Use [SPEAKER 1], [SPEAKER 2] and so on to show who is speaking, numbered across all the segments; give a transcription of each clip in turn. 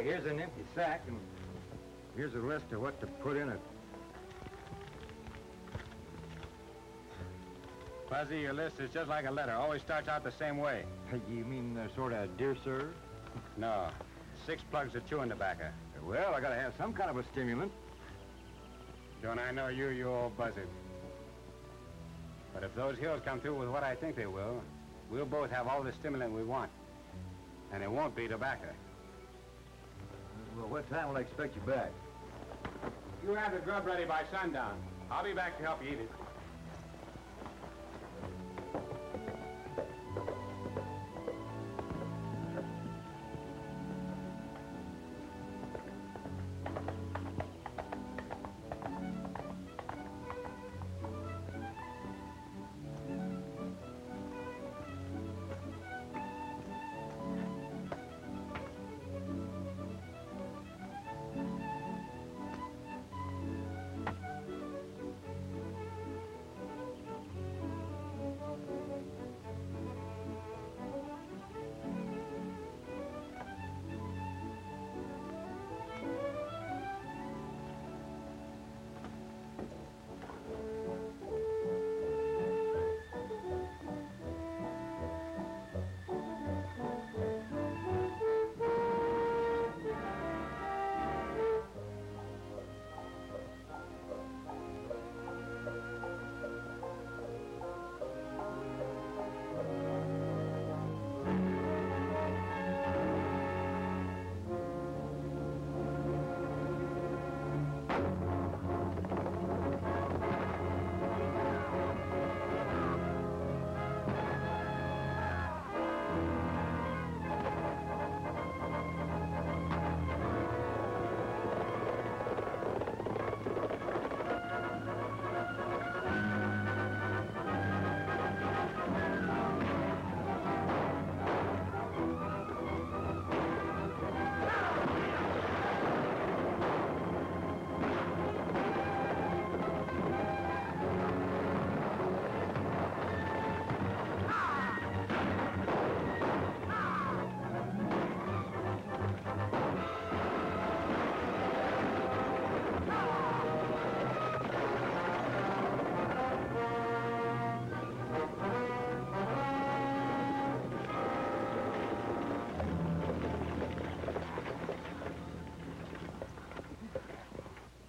[SPEAKER 1] here's an empty sack, and here's a list of what to put in it.
[SPEAKER 2] Fuzzy, your list is just like a letter. Always starts out the same way.
[SPEAKER 1] You mean sort of, dear sir?
[SPEAKER 2] No. 6 plugs of chewing tobacco.
[SPEAKER 1] Well, I gotta have some kind of a stimulant.
[SPEAKER 2] Don't I know you, you old buzzard? But if those hills come through with what I think they will, we'll both have all the stimulant we want. And it won't be tobacco.
[SPEAKER 1] Well, what time will I expect you back?
[SPEAKER 2] You have the grub ready by sundown. I'll be back to help you eat it.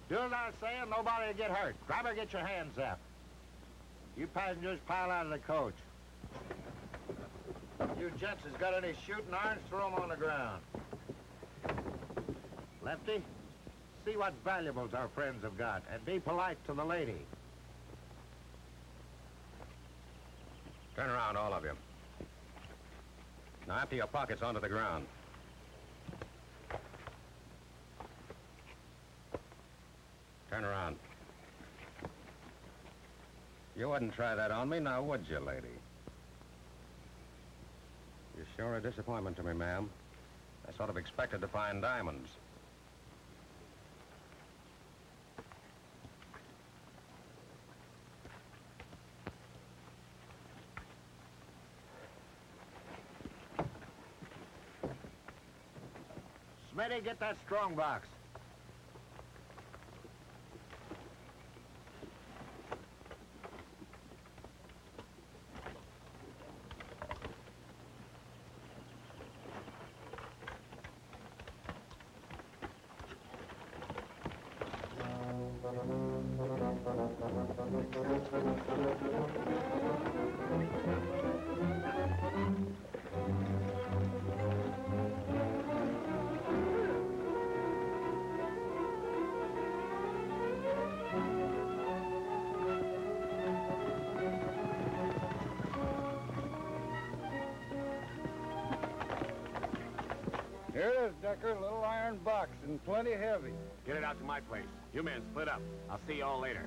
[SPEAKER 3] Do as I say and nobody will get hurt. Driver, get your hands up. You passengers pile out of the coach. You gents has got any shooting irons, throw them on the ground. Lefty, see what valuables our friends have got, and be polite to the lady.
[SPEAKER 2] Turn around, all of you. Now empty your pockets onto the ground. Turn around. You wouldn't try that on me, now would you, lady? You're sure a disappointment to me, ma'am. I sort of expected to find diamonds.
[SPEAKER 3] Smitty, get that strong box.
[SPEAKER 1] Here it is, Decker. Little iron box and plenty heavy.
[SPEAKER 2] Get it out to my place. You men split up. I'll see you all later.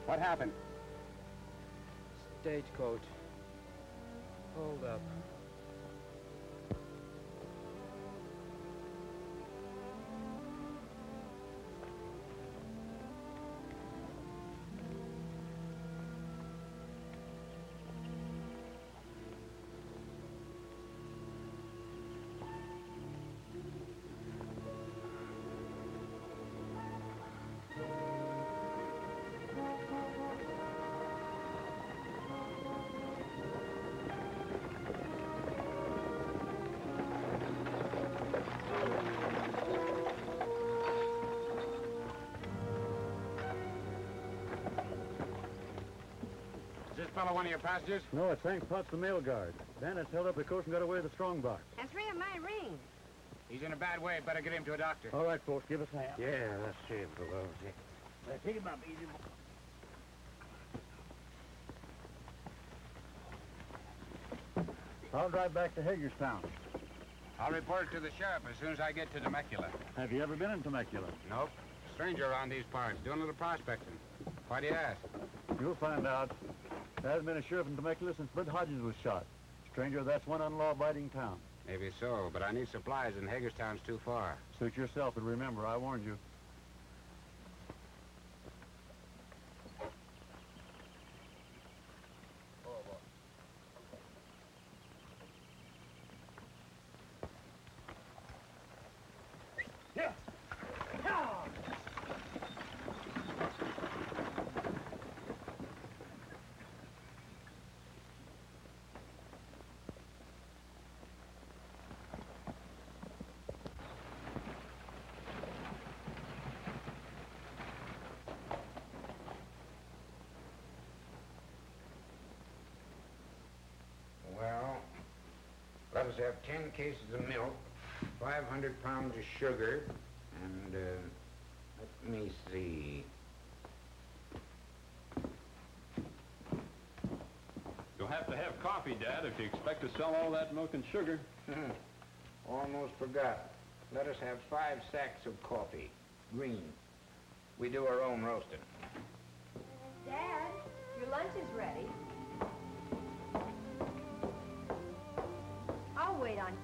[SPEAKER 2] What happened?
[SPEAKER 4] Stagecoach. Hold up.
[SPEAKER 2] fellow one of your passengers?
[SPEAKER 1] No, it's Hank Potts, the mail guard. Bandits held up the coast and got away with the strong box.
[SPEAKER 4] And 3 of my rings.
[SPEAKER 2] He's in a bad way. Better get him to a doctor.
[SPEAKER 1] All right, folks, give us a hand.
[SPEAKER 3] Yeah, let's see it below.
[SPEAKER 1] Let's take him up easy. I'll drive back to Hagerstown.
[SPEAKER 2] I'll report it to the sheriff as soon as I get to Temecula.
[SPEAKER 1] Have you ever been in Temecula?
[SPEAKER 2] Nope. Stranger around these parts, doing a little prospecting. Why do you ask?
[SPEAKER 1] You'll find out. There hasn't been a sheriff in Temecula since Bud Hodges was shot. Stranger, that's one unlaw-abiding town.
[SPEAKER 2] Maybe so, but I need supplies and Hagerstown's too far.
[SPEAKER 1] Suit yourself, and remember, I warned you.
[SPEAKER 2] Well, let us have 10 cases of milk, 500 pounds of sugar, and, let me see.
[SPEAKER 5] You'll have to have coffee, Dad, if you expect to sell all that milk and sugar.
[SPEAKER 2] Almost forgot. Let us have 5 sacks of coffee, green. We do our own roasting.
[SPEAKER 4] Dad, your lunch is ready. I'll wait on you.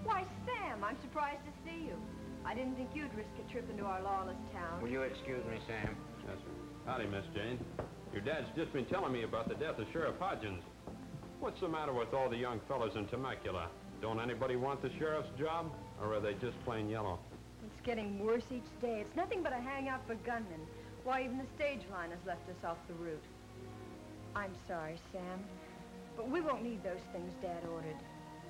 [SPEAKER 4] Why, Sam, I'm surprised to see you. I didn't think you'd risk a trip into our lawless town.
[SPEAKER 2] Will you excuse me, Sam?
[SPEAKER 5] Yes, sir. Howdy, Miss Jane. Your dad's just been telling me about the death of Sheriff Hodgins. What's the matter with all the young fellas in Temecula? Don't anybody want the sheriff's job, or are they just plain yellow?
[SPEAKER 4] It's getting worse each day. It's nothing but a hangout for gunmen. Why, even the stage line has left us off the route. I'm sorry, Sam, but we won't need those things Dad ordered.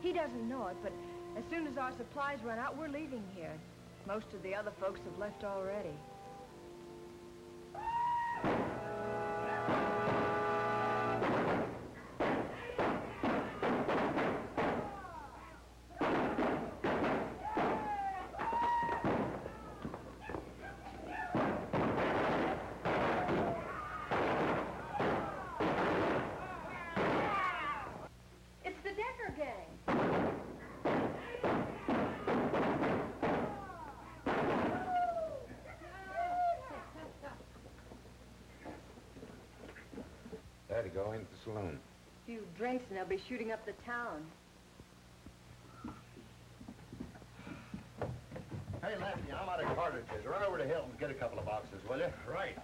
[SPEAKER 4] He doesn't know it, but as soon as our supplies run out, we're leaving here. Most of the other folks have left already.
[SPEAKER 2] There to go into the saloon.
[SPEAKER 4] A few drinks and they'll be shooting up the town.
[SPEAKER 3] Hey, Lefty, I'm out of cartridges. Run over to Hilton and get a couple of boxes, will you?
[SPEAKER 5] Right.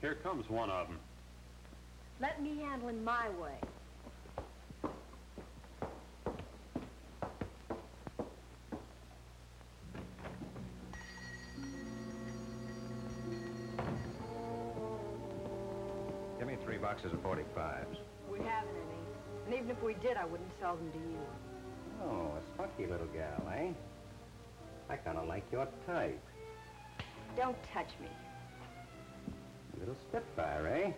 [SPEAKER 5] Here comes one of them.
[SPEAKER 4] Let me handle him my way.
[SPEAKER 2] Give me 3 boxes of 45s.
[SPEAKER 4] We haven't any. And even if we did, I wouldn't sell them to you.
[SPEAKER 2] Oh, a spunky little gal, eh? I kind of like your type.
[SPEAKER 4] Don't touch me.
[SPEAKER 2] Little spitfire, eh?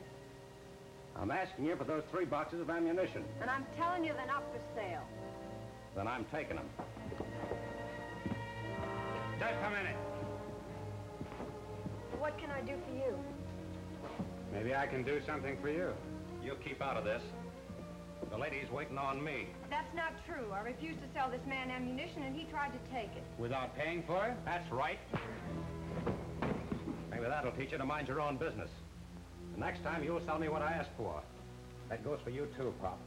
[SPEAKER 2] I'm asking you for those 3 boxes of ammunition.
[SPEAKER 4] And I'm telling you they're not for sale.
[SPEAKER 2] Then I'm taking them. Just a minute.
[SPEAKER 4] What can I do for you?
[SPEAKER 2] Maybe I can do something for you.
[SPEAKER 5] You keep out of this. The lady's waiting on me.
[SPEAKER 4] That's not true. I refused to sell this man ammunition, and he tried to take it.
[SPEAKER 2] Without paying for it?
[SPEAKER 5] That's right. Maybe that'll teach you to mind your own business. The next time, you'll sell me what I asked for.
[SPEAKER 2] That goes for you too, Pop.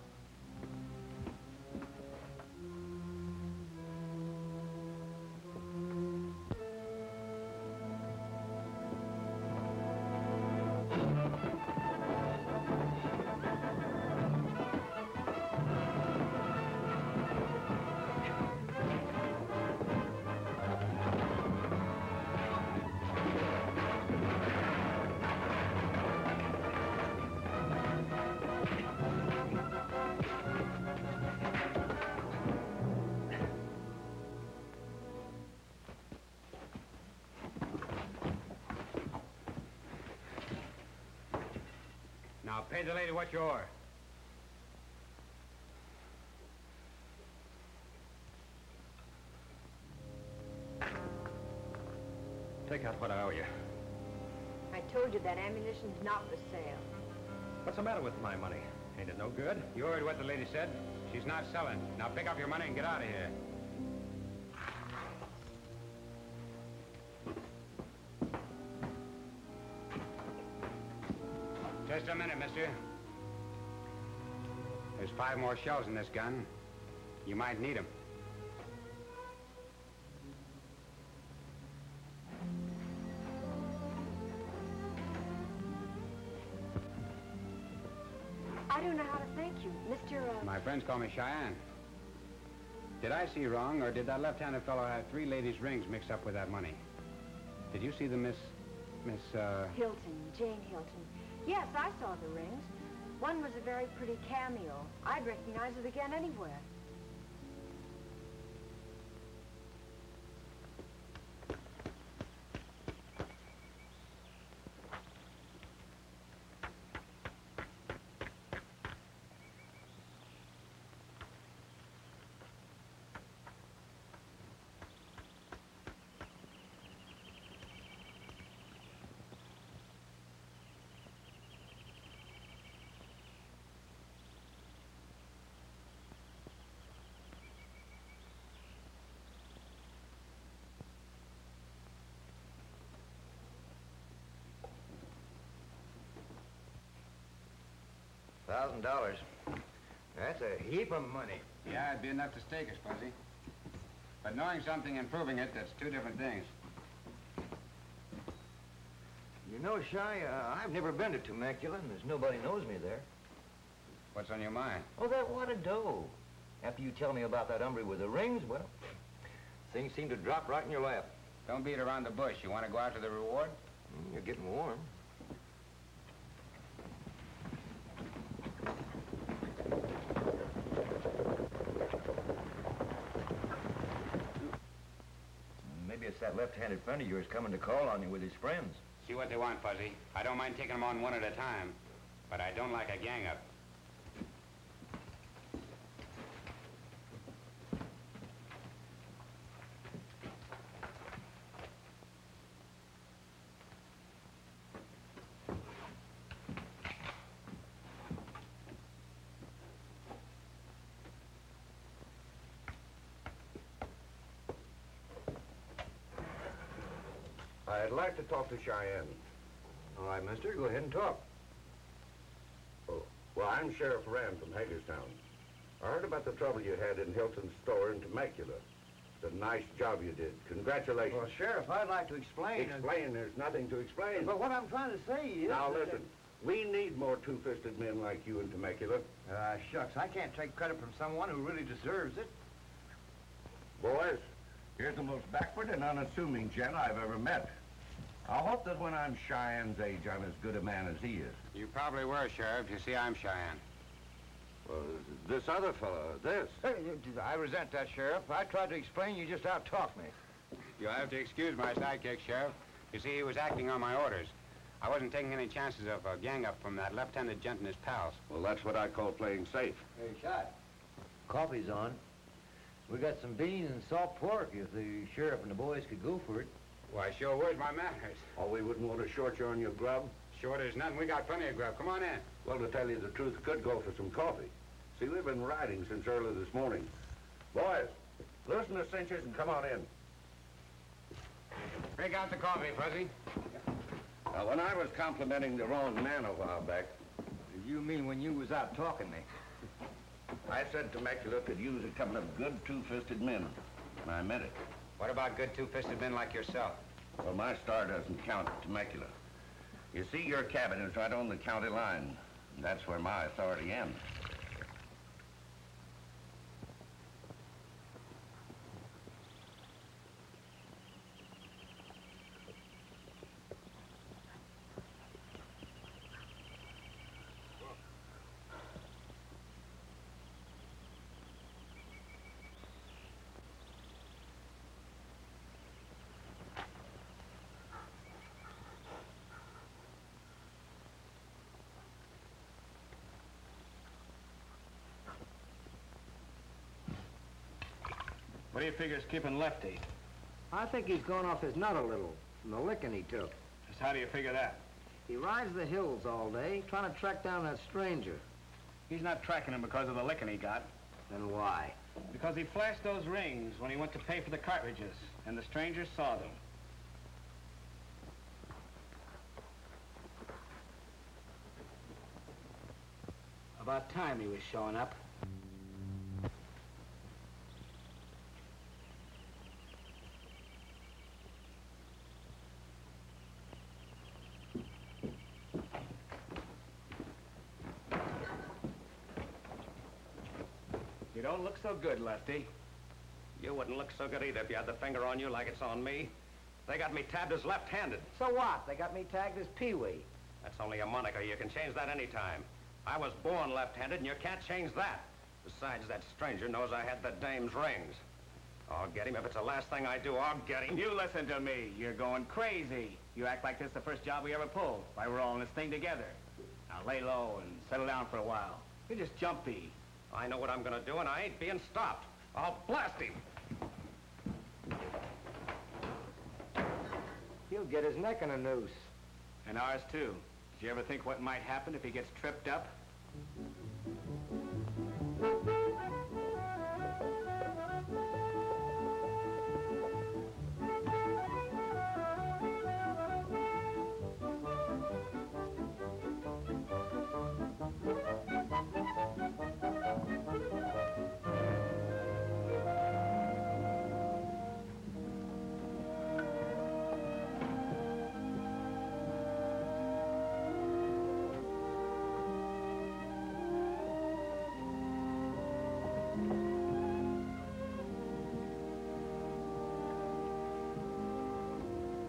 [SPEAKER 2] Pay the lady what you owe her.
[SPEAKER 6] Take out what I owe you.
[SPEAKER 4] I told you that ammunition's not for sale.
[SPEAKER 6] What's the matter with my money? Ain't it no good?
[SPEAKER 2] You heard what the lady said. She's not selling. Now pick up your money and get out of here. Just a minute, mister. There's 5 more shells in this gun. You might need them.
[SPEAKER 4] I don't know how to thank you, Mr.
[SPEAKER 2] My friends call me Cheyenne. Did I see wrong, or did that left-handed fellow have 3 ladies' rings mixed up with that money? Did you see the Miss...
[SPEAKER 4] Hilton, Jane Hilton. Yes, I saw the rings. One was a very pretty cameo. I'd recognize it again anywhere.
[SPEAKER 7] $1,000. That's a heap of money.
[SPEAKER 2] Yeah, it'd be enough to stake us, Fuzzy. But knowing something and proving it, that's 2 different things.
[SPEAKER 7] You know, Shy, I've never been to Temecula, and there's nobody knows me there.
[SPEAKER 2] What's on your mind?
[SPEAKER 7] Oh, that wad of dough. After you tell me about that hombre with the rings, well, things seem to drop right in your lap.
[SPEAKER 2] Don't beat around the bush. You want to go after the reward?
[SPEAKER 7] You're getting warm. Maybe it's that left-handed friend of yours coming to call on you with his friends.
[SPEAKER 2] See what they want, Fuzzy. I don't mind taking them on one at a time, but I don't like a gang-up.
[SPEAKER 3] I'd like to talk to Cheyenne.
[SPEAKER 7] All right, mister, go ahead and talk.
[SPEAKER 3] Oh, well, I'm Sheriff Rand from Hagerstown. I heard about the trouble you had in Hilton's store in Temecula. It's a nice job you did. Congratulations.
[SPEAKER 7] Well, Sheriff, I'd like to explain...
[SPEAKER 3] Explain? There's nothing to explain.
[SPEAKER 7] But what I'm trying to say is...
[SPEAKER 3] Now, listen. We need more two-fisted men like you in Temecula.
[SPEAKER 7] Shucks, I can't take credit from someone who really deserves it.
[SPEAKER 3] Boys, here's the most backward and unassuming gent I've ever met. I hope that when I'm Cheyenne's age, I'm as good a man as he is.
[SPEAKER 2] You probably were, Sheriff. You see, I'm Cheyenne.
[SPEAKER 3] Well, this other fellow, this.
[SPEAKER 7] I resent that, Sheriff. I tried to explain, you just out-talked me.
[SPEAKER 2] You'll have to excuse my sidekick, Sheriff. You see, he was acting on my orders. I wasn't taking any chances of a gang-up from that left-handed gent and his pals.
[SPEAKER 3] Well, that's what I call playing safe.
[SPEAKER 7] Hey, Shot. Coffee's on. We got some beans and salt pork if the sheriff and the boys could go for it.
[SPEAKER 2] Why, sure would, my manners.
[SPEAKER 3] Oh, we wouldn't want to short you on your grub?
[SPEAKER 2] Sure, there's nothing. We got plenty of grub. Come on in.
[SPEAKER 3] Well, to tell you the truth, could go for some coffee. See, we've been riding since early this morning. Boys, loosen the cinches and come on in.
[SPEAKER 2] Break out the coffee, Fuzzy.
[SPEAKER 3] Now, when I was complimenting the wrong man a while back...
[SPEAKER 7] You mean when you was out talking me?
[SPEAKER 3] I said Temecula could use a couple of good two-fisted men. And I meant it.
[SPEAKER 2] What about good two-fisted men like yourself?
[SPEAKER 3] Well, my star doesn't count at Temecula. You see, your cabin is right on the county line. And that's where my authority ends.
[SPEAKER 2] What do you figure is keeping Lefty?
[SPEAKER 8] I think he's gone off his nut a little from the licking he took.
[SPEAKER 2] Just how do you figure that?
[SPEAKER 8] He rides the hills all day, trying to track down that stranger.
[SPEAKER 2] He's not tracking him because of the licking he got.
[SPEAKER 8] Then why?
[SPEAKER 2] Because he flashed those rings when he went to pay for the cartridges, and the stranger saw them. About time he was showing up. You don't look so good, Lefty.
[SPEAKER 6] You wouldn't look so good either if you had the finger on you like it's on me. They got me tabbed as left-handed.
[SPEAKER 8] So what? They got me tagged as Peewee.
[SPEAKER 6] That's only a moniker. You can change that any time. I was born left-handed, and you can't change that. Besides, that stranger knows I had the dame's rings. I'll get him. If it's the last thing I do, I'll get him.
[SPEAKER 2] You listen to me. You're going crazy. You act like this is the first job we ever pulled. Why, we're all in this thing together. Now lay low and settle down for a while. You're just jumpy.
[SPEAKER 6] I know what I'm gonna do, and I ain't being stopped. I'll blast him.
[SPEAKER 8] He'll get his neck in a noose.
[SPEAKER 2] And ours, too. Did you ever think what might happen if he gets tripped up?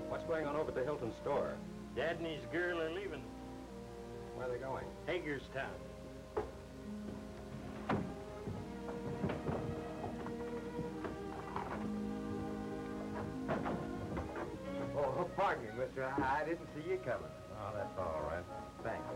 [SPEAKER 5] What's going on over at the Hilton store?
[SPEAKER 9] Dad and his girl are leaving.
[SPEAKER 5] Where are they going?
[SPEAKER 9] Hagerstown.
[SPEAKER 7] Oh, pardon me, mister. I didn't see you coming.
[SPEAKER 5] Oh, that's all right.
[SPEAKER 7] Thanks.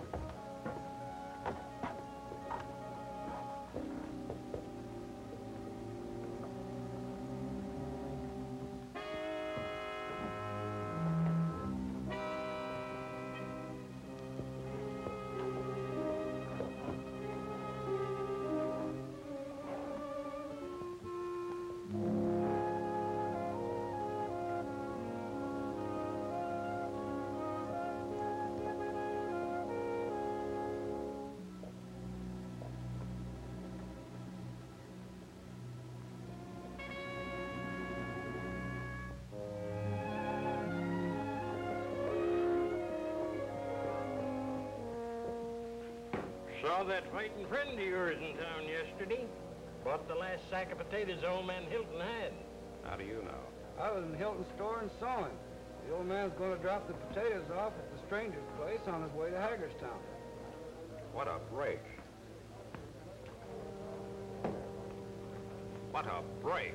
[SPEAKER 9] Saw that fighting friend of yours in town yesterday. Bought the last sack of potatoes old man Hilton had.
[SPEAKER 5] How do you know?
[SPEAKER 10] I was in the Hilton store and saw him. The old man's going to drop the potatoes off at the stranger's place on his way to Hagerstown.
[SPEAKER 5] What a break. What a break.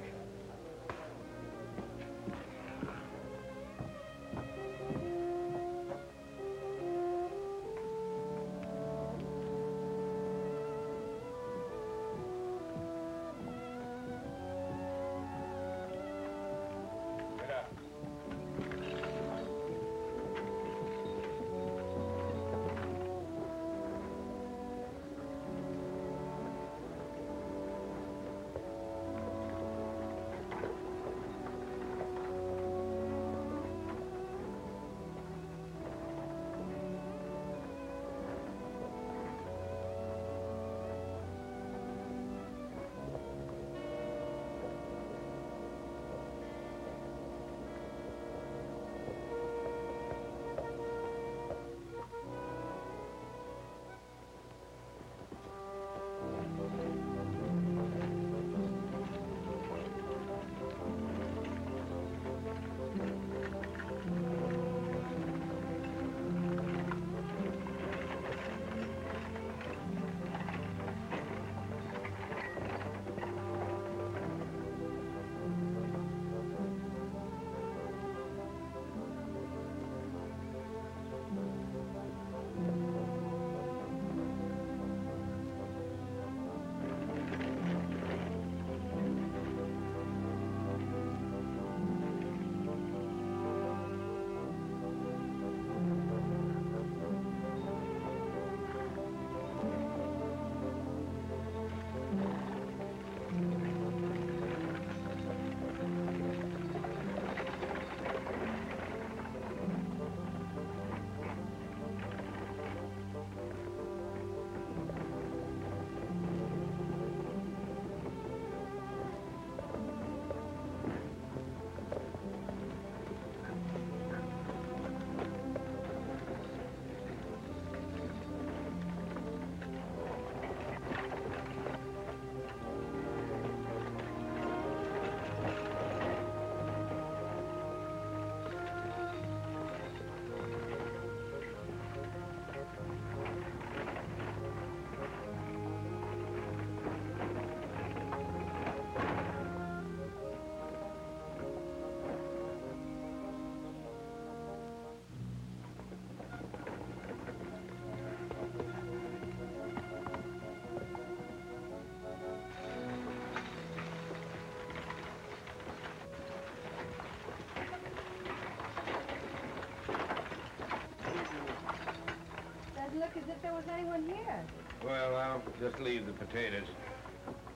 [SPEAKER 4] didn't look as if there was anyone here.
[SPEAKER 2] Well, I'll just leave the potatoes.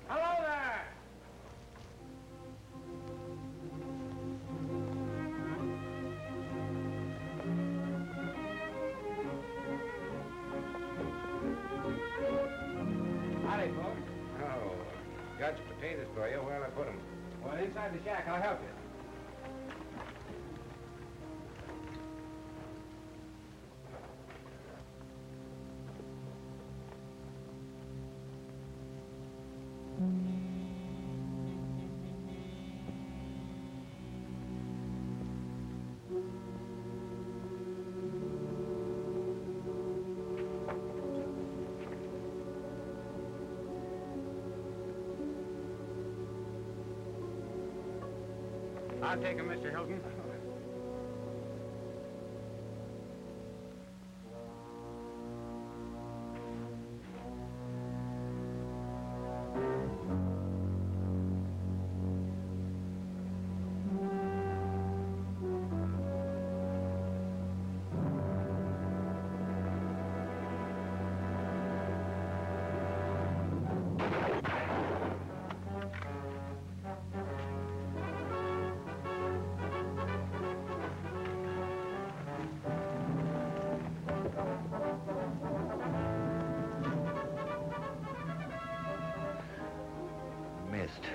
[SPEAKER 9] Hello there!
[SPEAKER 2] Howdy, folks. Oh, got your potatoes for you. Where'll I put them? Well, inside the shack. I'll help you. I'll take him, Mr. Hilton.
[SPEAKER 7] Missed.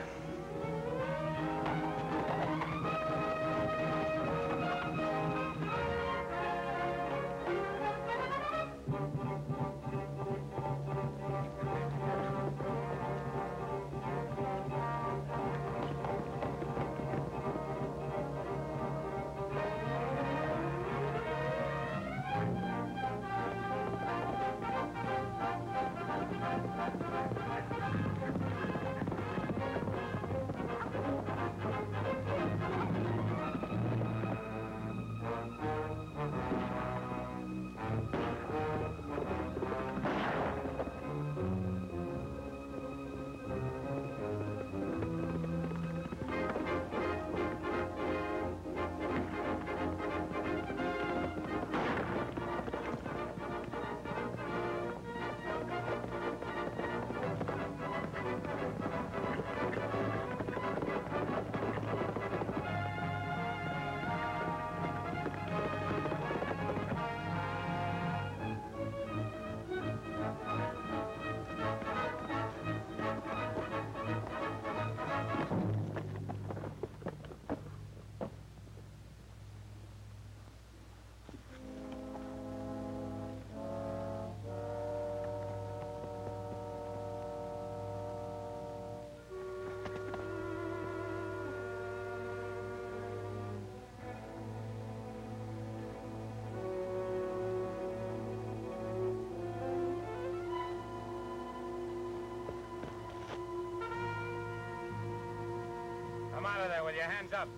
[SPEAKER 2] Come out of there with your hands up.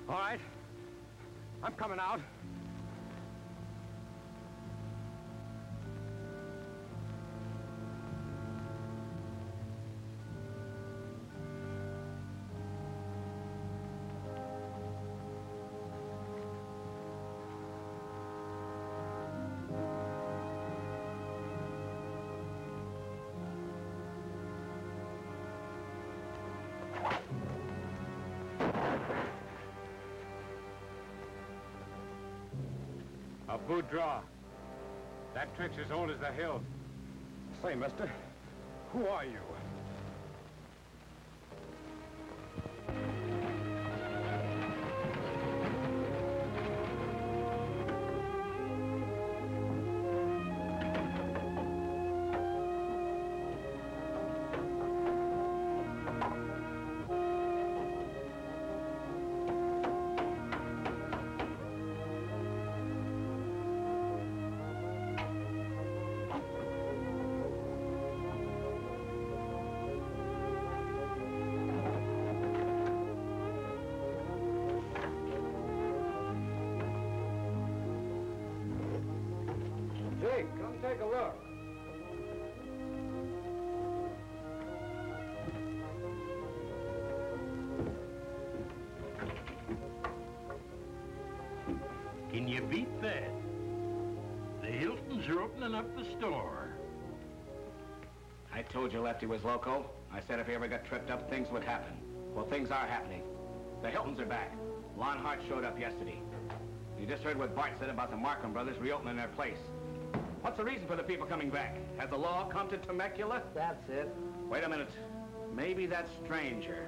[SPEAKER 9] All right. I'm coming out.
[SPEAKER 2] A boudoir. That trick's as old as the hill.
[SPEAKER 9] Say, mister, who are you?
[SPEAKER 10] Jake, come take a look.
[SPEAKER 9] Can you beat that? The Hiltons are opening up the store.
[SPEAKER 6] I told you Lefty was loco. I said if he ever got tripped up, things would happen. Well, things are happening. The Hiltons are back. Lon Hart showed up yesterday. You just heard what Bart said about the Markham brothers reopening their place. What's the reason for the people coming back? Has the law come to Temecula?
[SPEAKER 8] That's it.
[SPEAKER 6] Wait a minute. Maybe that stranger.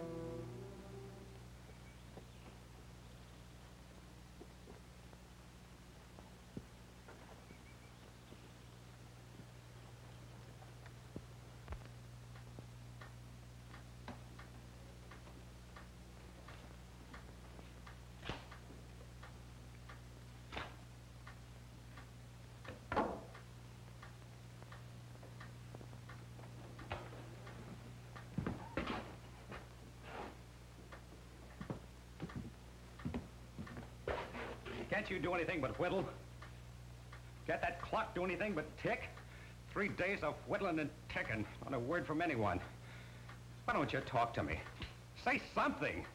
[SPEAKER 6] Can't you do anything but whittle? Can't that clock do anything but tick? 3 days of whittling and ticking, not a word from anyone. Why don't you talk to me? Say something.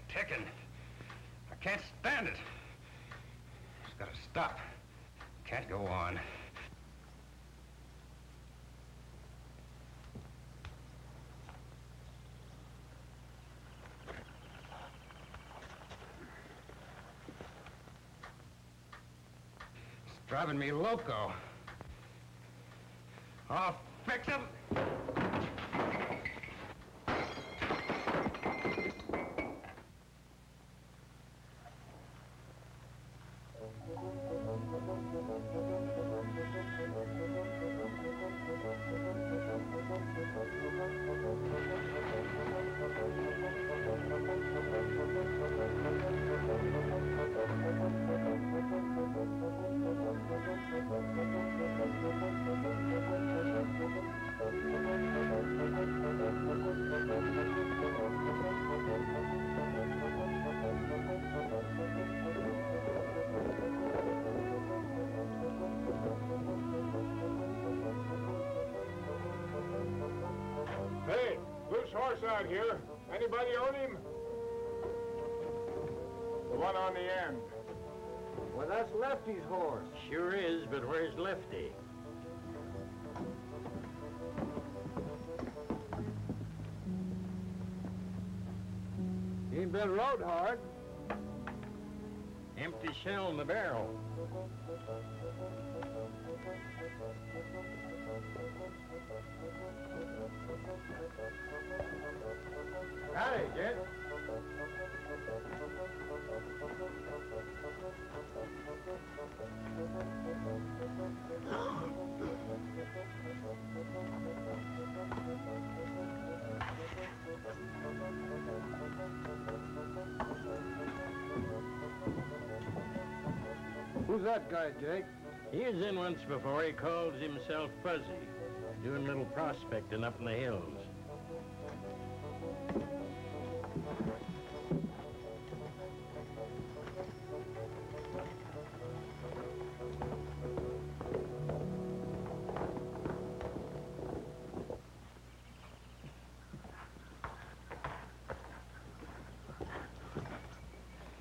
[SPEAKER 6] Ticking. I can't stand it. It's gotta stop. Can't go on. It's driving me loco. I'll fix him.
[SPEAKER 11] Hey, loose horse out here. Anybody own him? The one on the end.
[SPEAKER 10] Well, that's Lefty's horse.
[SPEAKER 9] Sure is, but where's Lefty?
[SPEAKER 10] He ain't been rode hard.
[SPEAKER 9] Empty shell in the barrel.
[SPEAKER 11] Howdy, kid.
[SPEAKER 10] Who's that guy, Jake?
[SPEAKER 9] He was in once before. He calls himself Fuzzy. doing a little prospecting up in the hills.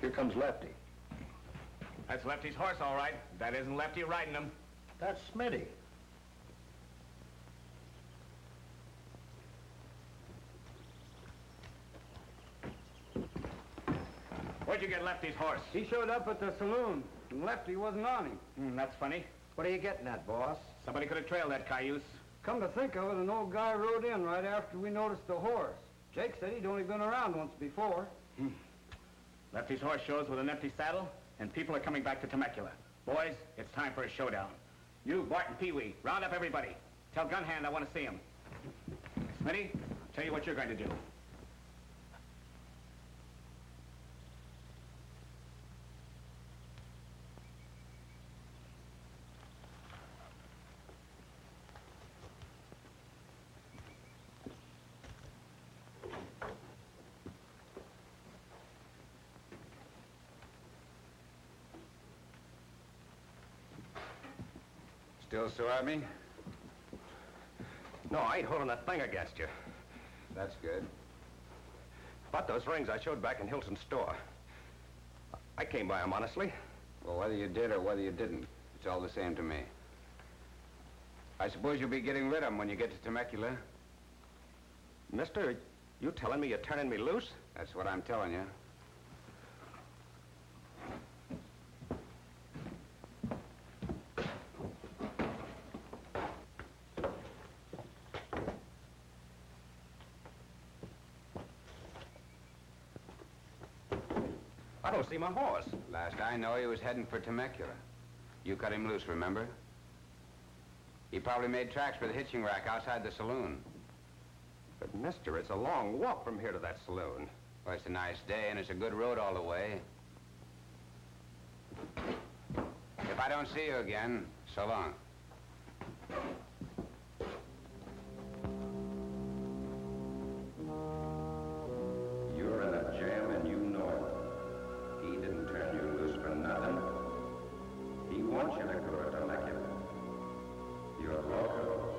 [SPEAKER 6] Here comes Lefty. That's Lefty's horse, all right. That isn't Lefty riding him.
[SPEAKER 9] That's Smitty.
[SPEAKER 6] Where'd you get Lefty's horse?
[SPEAKER 10] He showed up at the saloon, and Lefty wasn't on him.
[SPEAKER 6] That's funny.
[SPEAKER 8] What are you getting at, boss?
[SPEAKER 6] Somebody could have trailed that cayuse.
[SPEAKER 10] Come to think of it, an old guy rode in right after we noticed the horse. Jake said he'd only been around once before.
[SPEAKER 6] Lefty's horse shows with an empty saddle, and people are coming back to Temecula. Boys, it's time for a showdown. You, Bart, and Peewee, round up everybody. Tell Gunhand I want to see him. Smitty, I'll tell you what you're going to do.
[SPEAKER 2] Still sore at me?
[SPEAKER 12] No, I ain't holding a thing against you.
[SPEAKER 2] That's good.
[SPEAKER 12] But those rings I showed back in Hilton's store. I came by them honestly.
[SPEAKER 2] Well, whether you did or whether you didn't, it's all the same to me. I suppose you'll be getting rid of them when you get to Temecula.
[SPEAKER 12] Mister, you telling me you're turning me loose?
[SPEAKER 2] That's what I'm telling you.
[SPEAKER 12] I don't see my horse.
[SPEAKER 2] Last I know, he was heading for Temecula. You cut him loose, remember? He probably made tracks for the hitching rack outside the saloon.
[SPEAKER 12] But, mister, it's a long walk from here to that saloon.
[SPEAKER 2] Well, it's a nice day, and it's a good road all the way. If I don't see you again, so long.
[SPEAKER 13] You're in a jam and you know it. He didn't turn you loose for nothing. He wants you to go to Temecula. You're loco.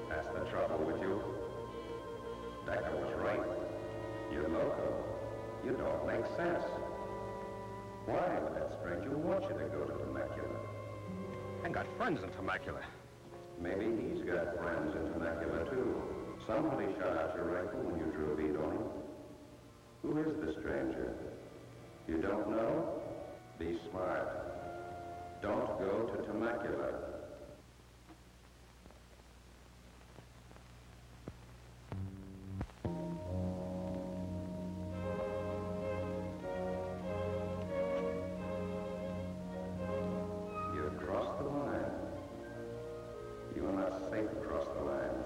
[SPEAKER 13] That's the trouble with you. Decker was right. You're loco. You don't make sense. Why would that stranger want you to go to Temecula?
[SPEAKER 12] I got friends in Temecula.
[SPEAKER 13] Maybe he's got friends in Temecula, too. Somebody shot out your rifle when you drew a bead on him. Who is the stranger? You don't know? Be smart. Don't go to Temecula. You crossed the line. You're not safe across the line.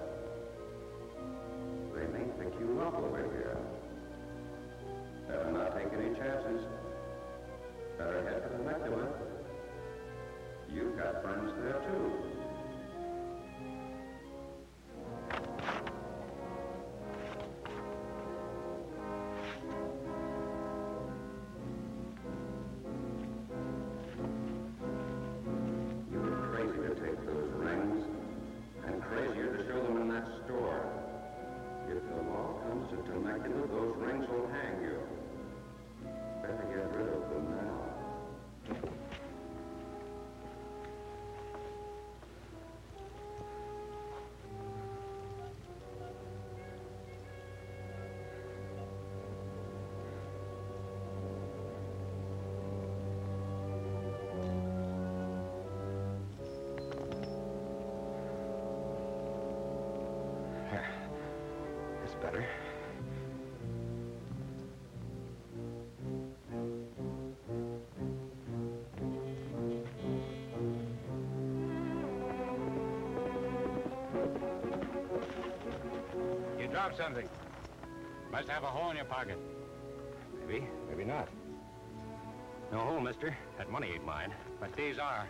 [SPEAKER 13] They may pick you up over here. Better not take any chances. Better head for Temecula. You've got friends there, too. You were crazy to take those rings, and crazier to show them in that store. If the law comes to Temecula, those rings will hang you. Better get rid of them now.
[SPEAKER 12] That's better.
[SPEAKER 2] You dropped something. Must have a hole in your pocket.
[SPEAKER 12] Maybe, maybe not. No hole, mister. That money ain't mine.
[SPEAKER 2] But these are.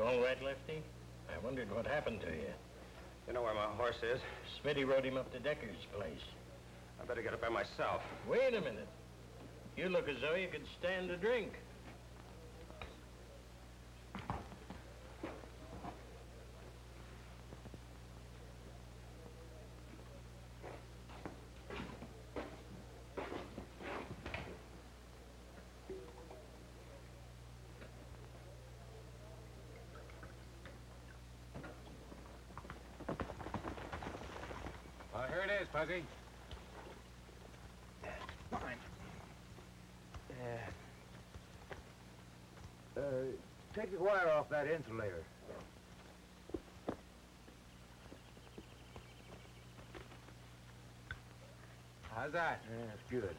[SPEAKER 9] all right, Lefty? I wondered what happened to you.
[SPEAKER 12] You know where my horse is?
[SPEAKER 9] Smitty rode him up to Decker's place.
[SPEAKER 12] I better get up there myself.
[SPEAKER 9] Wait a minute. You look as though you could stand a drink.
[SPEAKER 2] Here it is, Puzzy.
[SPEAKER 7] Fine. Take the wire off that insulator.
[SPEAKER 2] How's that?
[SPEAKER 7] That's good.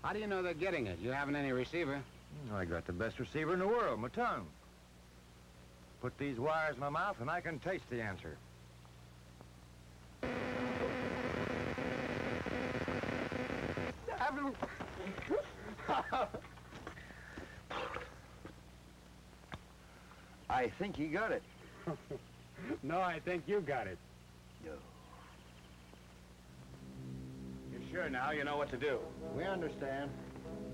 [SPEAKER 2] How do you know they're getting it? You haven't any receiver.
[SPEAKER 7] I got the best receiver in the world, my tongue. Put these wires in my mouth and I can taste the answer. I think you got it.
[SPEAKER 2] No, I think you got it.
[SPEAKER 7] No.
[SPEAKER 2] You're sure now you know what to do?
[SPEAKER 7] We understand.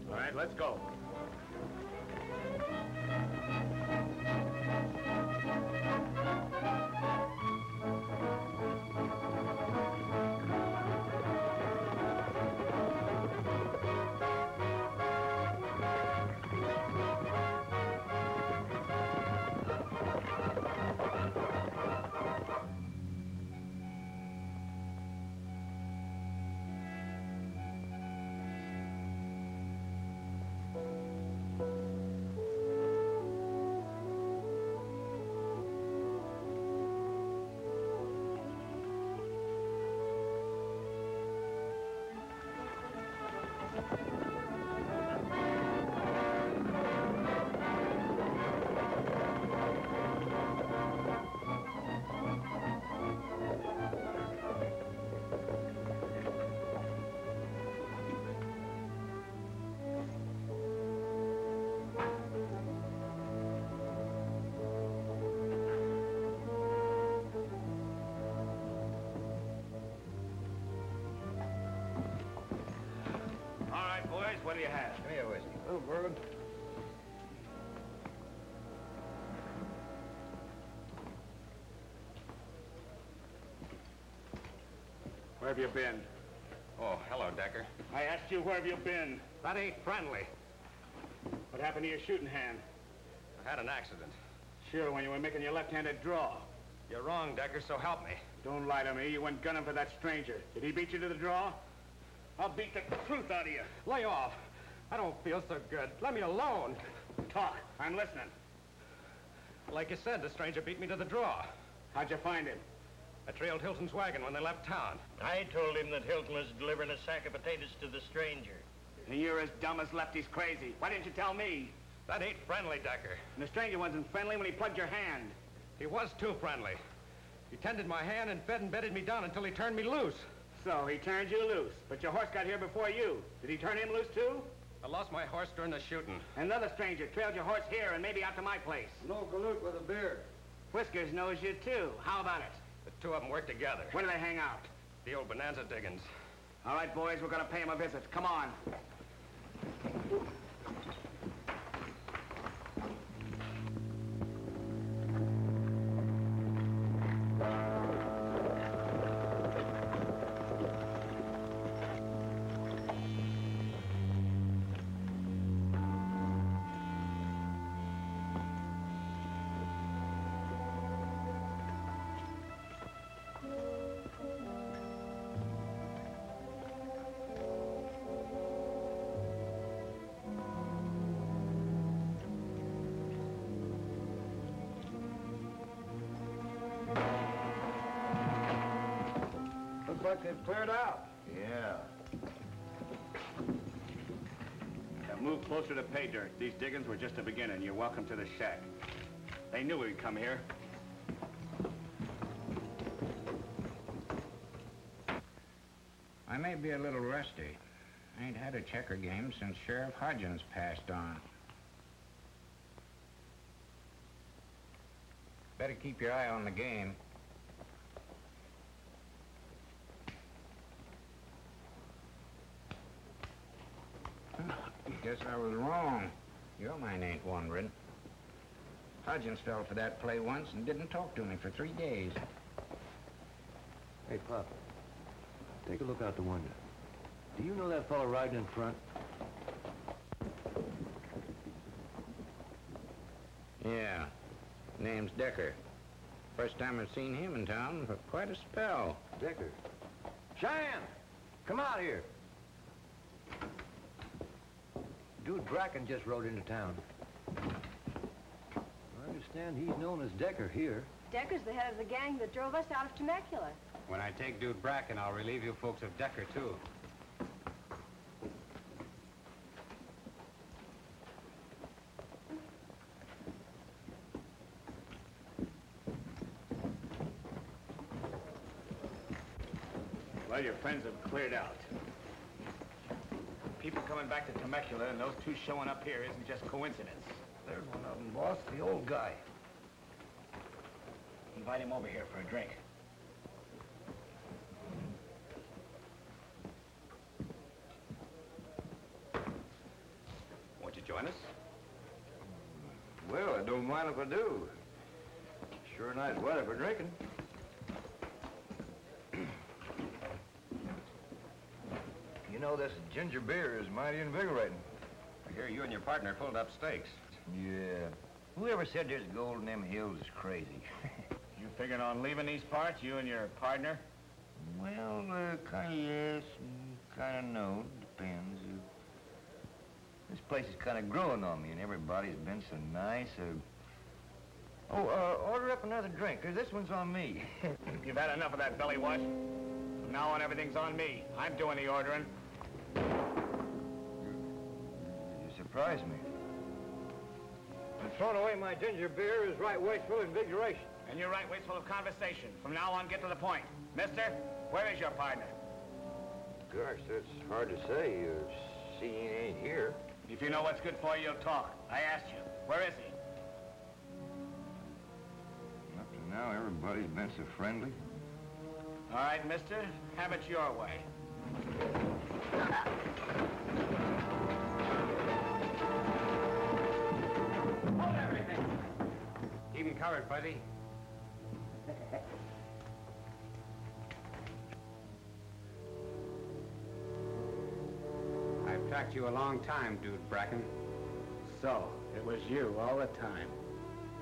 [SPEAKER 2] All right, let's go.
[SPEAKER 6] What do you have?
[SPEAKER 7] Give me a whiskey.
[SPEAKER 10] Oh, bourbon.
[SPEAKER 2] Where have you been?
[SPEAKER 12] Oh, hello, Decker.
[SPEAKER 2] I asked you where have you been? That ain't friendly. What happened to your shooting hand?
[SPEAKER 12] I had an accident.
[SPEAKER 2] Sure, when you were making your left-handed draw.
[SPEAKER 12] You're wrong, Decker, so help me.
[SPEAKER 2] Don't lie to me. You went gunning for that stranger. Did he beat you to the draw? I'll beat the truth out of you. Lay off. I don't feel so good. Let me alone. Talk. I'm listening.
[SPEAKER 12] Like you said, the stranger beat me to the draw.
[SPEAKER 2] How'd you find him?
[SPEAKER 12] I trailed Hilton's wagon when they left town.
[SPEAKER 9] I told him that Hilton was delivering a sack of potatoes to the stranger.
[SPEAKER 6] And you're as dumb as Lefty's crazy. Why didn't you tell me?
[SPEAKER 12] That ain't friendly, Decker.
[SPEAKER 6] And the stranger wasn't friendly when he plugged your hand.
[SPEAKER 12] He was too friendly. He tended my hand and fed and bedded me down until he turned me loose.
[SPEAKER 2] So he turned you loose, but your horse got here before you. Did he turn him loose too?
[SPEAKER 12] I lost my horse during the shooting.
[SPEAKER 6] Another stranger trailed your horse here and maybe out to my place.
[SPEAKER 10] No galoot with a beard.
[SPEAKER 6] Whiskers knows you too. How about it?
[SPEAKER 12] The two of them work together.
[SPEAKER 6] Where do they hang out?
[SPEAKER 12] The old bonanza diggings.
[SPEAKER 6] All right, boys, we're gonna pay him a visit. Come on.
[SPEAKER 10] Looks like they've cleared out.
[SPEAKER 7] Yeah.
[SPEAKER 6] Move closer to pay dirt. These diggings were just a beginning. You're welcome to the shack. They knew we'd come here.
[SPEAKER 14] I may be a little rusty. I ain't had a checker game since Sheriff Hodgins passed on. Better keep your eye on the game. Guess I was wrong. Your mind ain't wandering. Hodgins fell for that play once and didn't talk to me for 3 days.
[SPEAKER 7] Hey, Pop. Take a look out the window. Do you know that fellow riding in front?
[SPEAKER 14] Yeah. Name's Decker. First time I've seen him in town for quite a spell.
[SPEAKER 7] Decker. Cheyenne! Come out here. Dude Bracken just rode into town. I understand he's known as Decker here.
[SPEAKER 4] Decker's the head of the gang that drove us out of Temecula.
[SPEAKER 2] When I take Dude Bracken, I'll relieve you folks of Decker, too.
[SPEAKER 6] Well, your friends have cleared out. People coming back to Temecula and those two showing up here isn't just coincidence.
[SPEAKER 7] There's one of them, boss, the old guy.
[SPEAKER 6] Invite him over here for a drink.
[SPEAKER 2] Won't you join us?
[SPEAKER 7] Well, I don't mind if I do. Sure nice weather for drinking. You know, this ginger beer is mighty invigorating.
[SPEAKER 12] I hear you and your partner pulled up stakes.
[SPEAKER 7] Yeah. Whoever said there's gold in them hills is crazy.
[SPEAKER 6] You figuring on leaving these parts, you and your partner?
[SPEAKER 7] Well, kind of yes, kind of no. Depends. This place is kind of growing on me, and everybody's been so nice. Order up another drink. This one's on me.
[SPEAKER 6] You've had enough of that belly wash. From now on, everything's on me. I'm doing the ordering.
[SPEAKER 7] You surprised me. And throwing away my ginger beer is right wasteful invigoration.
[SPEAKER 6] And you're right wasteful of conversation. From now on, get to the point. Mister, where is your partner?
[SPEAKER 7] Gosh, that's hard to say. See, he ain't here.
[SPEAKER 6] If you know what's good for you, you'll talk. I asked you. Where is he?
[SPEAKER 7] Up to now, everybody's been so friendly.
[SPEAKER 6] All right, mister, have it your way.
[SPEAKER 2] Hold everything. Keep him covered, buddy. I've tracked you a long time, Dude Bracken.
[SPEAKER 6] So, it was you all the time.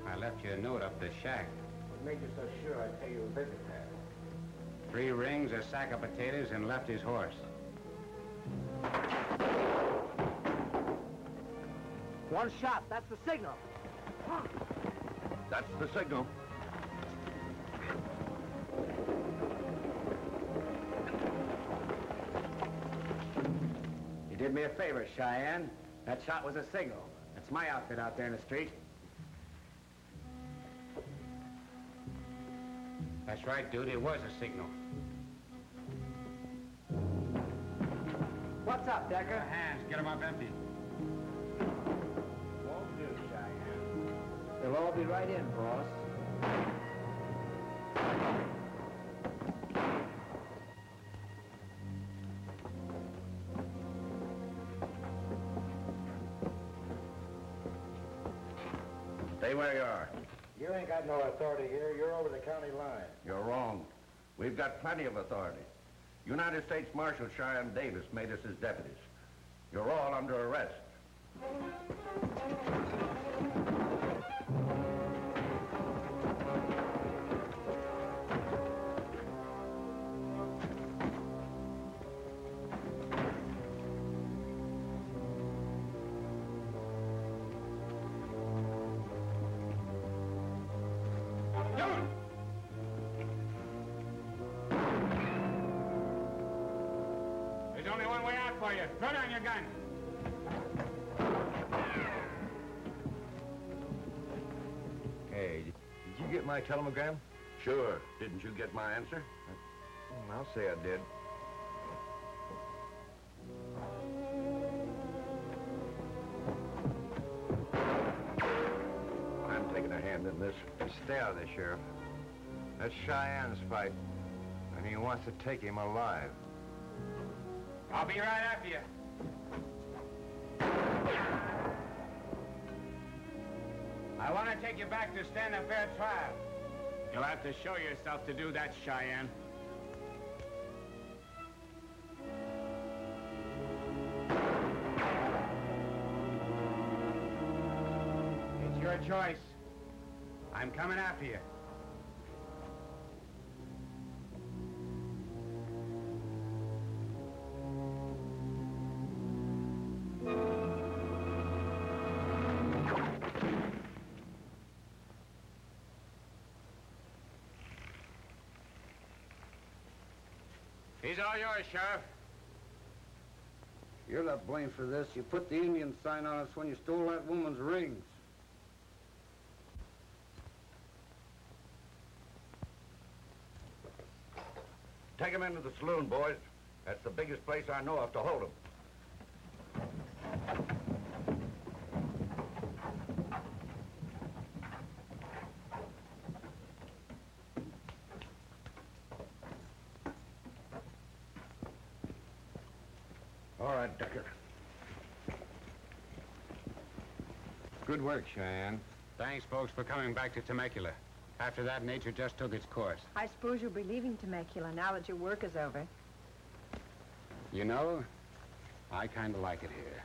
[SPEAKER 2] I left you a note up the shack.
[SPEAKER 6] What made you so sure I'd pay you a visit there?
[SPEAKER 2] 3 rings, a sack of potatoes, and Lefty's horse.
[SPEAKER 8] One shot, that's the signal.
[SPEAKER 3] That's the signal.
[SPEAKER 2] You did me a favor, Cheyenne. That shot was a signal. That's my outfit out there in the street. That's right, dude. It was a signal.
[SPEAKER 8] What's up, Decker?
[SPEAKER 2] Your hands. Get them up empty.
[SPEAKER 6] Won't do, Cheyenne.
[SPEAKER 8] They'll all be right in, boss.
[SPEAKER 3] Stay where you are.
[SPEAKER 10] You ain't got no authority here. You're over the county line.
[SPEAKER 3] You're wrong. We've got plenty of authority. United States Marshal Cheyenne Davis made us his deputies. You're all under arrest.
[SPEAKER 2] There's only one way out for you. Throw down your gun.
[SPEAKER 7] my telegram?
[SPEAKER 3] Sure. Didn't you get my answer?
[SPEAKER 7] I'll say I did.
[SPEAKER 3] I'm taking a hand in this.
[SPEAKER 7] Stay out of this, Sheriff. That's Cheyenne's fight, and he wants to take him alive.
[SPEAKER 6] I'll be right after you. I want to take you back to stand a fair trial. You'll have to show yourself to do that, Cheyenne. It's your choice. I'm coming after you. He's all yours, Sheriff.
[SPEAKER 10] You're not blamed for this. You put the Indian sign on us when you stole that woman's rings.
[SPEAKER 3] Take him into the saloon, boys. That's the biggest place I know of to hold him.
[SPEAKER 7] All right, Decker. Good work, Cheyenne.
[SPEAKER 2] Thanks, folks, for coming back to Temecula. After that, nature just took its course.
[SPEAKER 4] I suppose you'll be leaving Temecula now that your work is over.
[SPEAKER 2] You know, I kind of like it here.